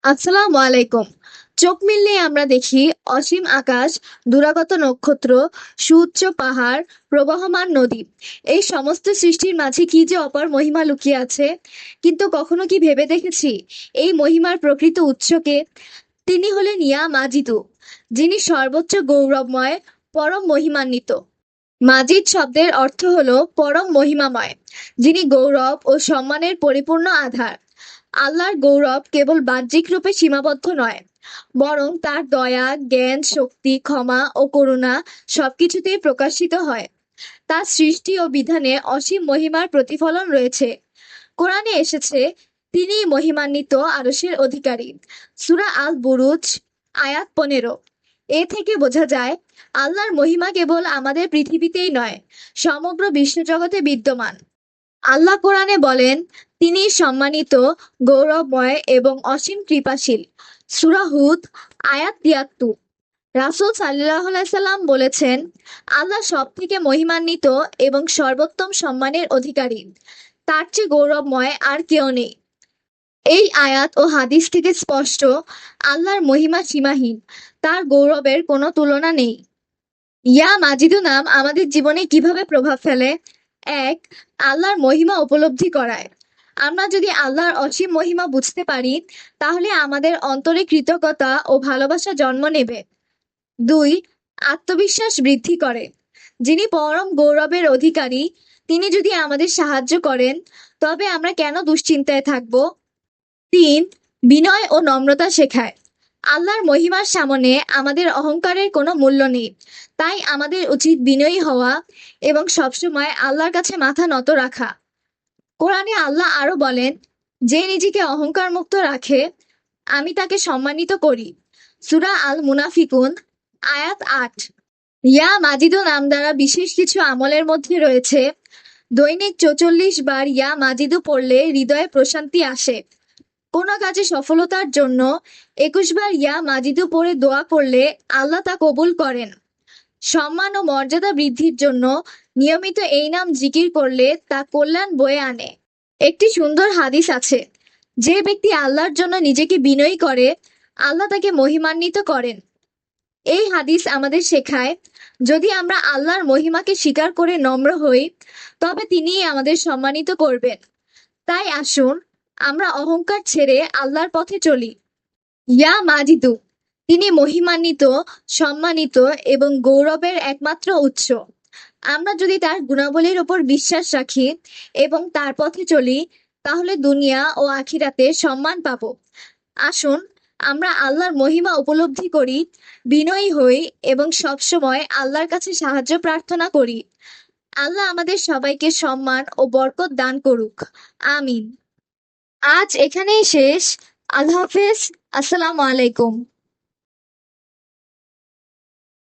আসসালামু আলাইকুম। চোখ মিললেই আমরা দেখি অসীম আকাশ, দূরাগত নক্ষত্র, সুউচ্চ পাহাড়, প্রবাহমান নদী। এই সমস্ত সৃষ্টির মাঝে কি যে অপার মহিমা লুকিয়ে আছে। কিন্তু কখনো কি ভেবে দেখেছি এই মহিমার প্রকৃত উৎসকে? তিনি হলেন ইয়া মাজিদু, যিনি সর্বোচ্চ গৌরবময়, পরম মহিমান্বিত। মাজিদ শব্দের অর্থ হলো পরম মহিমাময়, যিনি গৌরব ও সম্মানের পরিপূর্ণ আধার। আল্লাহর গৌরব কেবল বাহ্যিক রূপে সীমাবদ্ধ নয়, বরং তার দয়া, জ্ঞান, শক্তি, ক্ষমা ও করুণা সবকিছুতেই প্রকাশিত হয়। তার সৃষ্টি ও বিধানে অসীম মহিমার প্রতিফলন রয়েছে। কোরআনে এসেছে, তিনি মহিমান্বিত আরশের অধিকারী। সূরা আল বুরুজ আয়াত 15। এ থেকে বোঝা যায় আল্লাহর মহিমা কেবল আমাদের পৃথিবীতেই নয়, সমগ্র বিশ্বজগতে বিদ্যমান। আল্লাহ কোরআনে বলেন, তিনি সম্মানিত, গৌরবময় এবং অসীম কৃপাশীল। সূরা হুদ আয়াত 73। রাসূল সাল্লাল্লাহু আলাইহি সাল্লাম বলেছেন, আল্লাহ সবথেকে মহিমান্বিত এবং সর্বোত্তম সম্মানের অধিকারী। তার চেয়ে গৌরবময় আর কেউ নেই। এই আয়াত ও হাদিস থেকে স্পষ্ট, আল্লাহর মহিমা সীমাহীন, তার গৌরবের কোনো তুলনা নেই। ইয়া মাজিদু নাম আমাদের জীবনে কিভাবে প্রভাব ফেলে? এক, আল্লাহর মহিমা উপলব্ধি করায়। আমরা যদি আল্লাহর অসীম মহিমা বুঝতে পারি, তাহলে আমাদের অন্তরে কৃতজ্ঞতা ও ভালোবাসা জন্ম নেবে। দুই, আত্মবিশ্বাস বৃদ্ধি করে। যিনি পরম গৌরবের অধিকারী, তিনি যদি আমাদের সাহায্য করেন, তবে আমরা কেন দুশ্চিন্তায় থাকব? তিন, বিনয় ও নম্রতা শেখায়। আল্লাহর মহিমার সামনে আমাদের অহংকারের কোনো মূল্য নেই। তাই আমাদের উচিত বিনয়ী হওয়া এবং সবসময় আল্লাহর কাছে মাথা নত রাখা। কোরআনে আল্লাহ আরো বলেন, যে নিজেকে অহংকার মুক্ত রাখে, আমি তাকে সম্মানিত করি। সূরা আল মুনাফিকুন আয়াত 8। ইয়া মাজিদু নাম দ্বারা বিশেষ কিছু আমলের মধ্যে রয়েছে, দৈনিক 44 বার ইয়া মাজিদু পড়লে হৃদয়ে প্রশান্তি আসে। কোনো কাজে সফলতার জন্য 21 বার ইয়া মাজিদু পড়ে দোয়া করলে আল্লাহ তা কবুল করেন। সম্মান ও মর্যাদা বৃদ্ধির জন্য নিয়মিত এই নাম জিকির করলে তা কল্যাণ বয়ে আনে। একটি সুন্দর হাদিস আছে, যে ব্যক্তি আল্লাহর জন্য নিজেকে বিনয়ী করে, আল্লাহ তাকে মহিমান্বিত করেন। এই হাদিস আমাদের শেখায়, যদি আমরা আল্লাহর মহিমাকে স্বীকার করে নম্র হই, তবে তিনিই আমাদের সম্মানিত করবেন। তাই আসুন, আমরা অহংকার ছেড়ে আল্লাহর পথে চলি। ইয়া মাজিদু, তিনি মহিমান্বিত, সম্মানিত এবং গৌরবের একমাত্র উৎস। আমরা যদি তার গুণাবলীর উপর বিশ্বাস রাখি এবং তার পথে চলি, তাহলে দুনিয়া ও আখিরাতে সম্মান পাব। আসুন, আমরা আল্লাহর মহিমা উপলব্ধি করি, বিনয়ী হই এবং সবসময় আল্লাহর কাছে সাহায্য প্রার্থনা করি। আল্লাহ আমাদের সবাইকে সম্মান ও বরকত দান করুক। আমিন। আজ এখানেই শেষ। আল্লাহ হাফেজ। আসসালামু আলাইকুম।